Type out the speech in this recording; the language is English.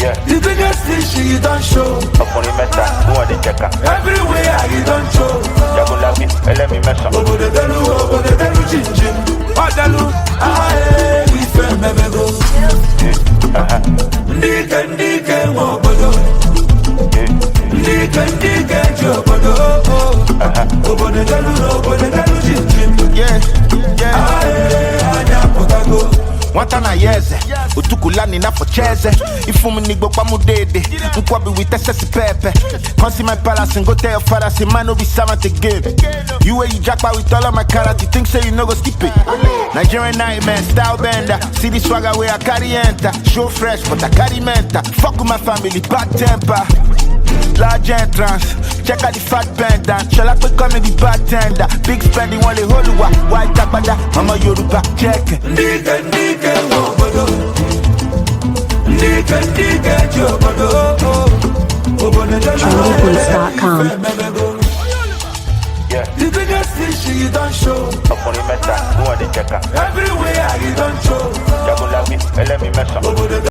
The biggest fish you don't show. Everywhere you don't show. Over the delu, chin chin. Odalu, we feel go. Ndiike, obodo. Ndiike, obodo. Over the delu, chin chin. Yeah. Wantana yeze, utukulani na focheze. Ifumu nigbo kwa mudede, nkwabi witese si pepe. Consi my palace and go tell your father, say man no be servant again. You where you jackpot with all of my carrots, you think say you no go skip it. Nigerian nightmare, style bender. See the swagger where I carry enter. Show fresh, but I carry mental. Fuck with my family, bad temper. Large entrance, check out the fat pendant. Shall I become the bartender? Big spending on the whole world. White tabada, mama Yoruba, check. Ndiike, obodo. Ndiike, obodo. Obodo Falzthebadguy.com. The biggest fish you don't show.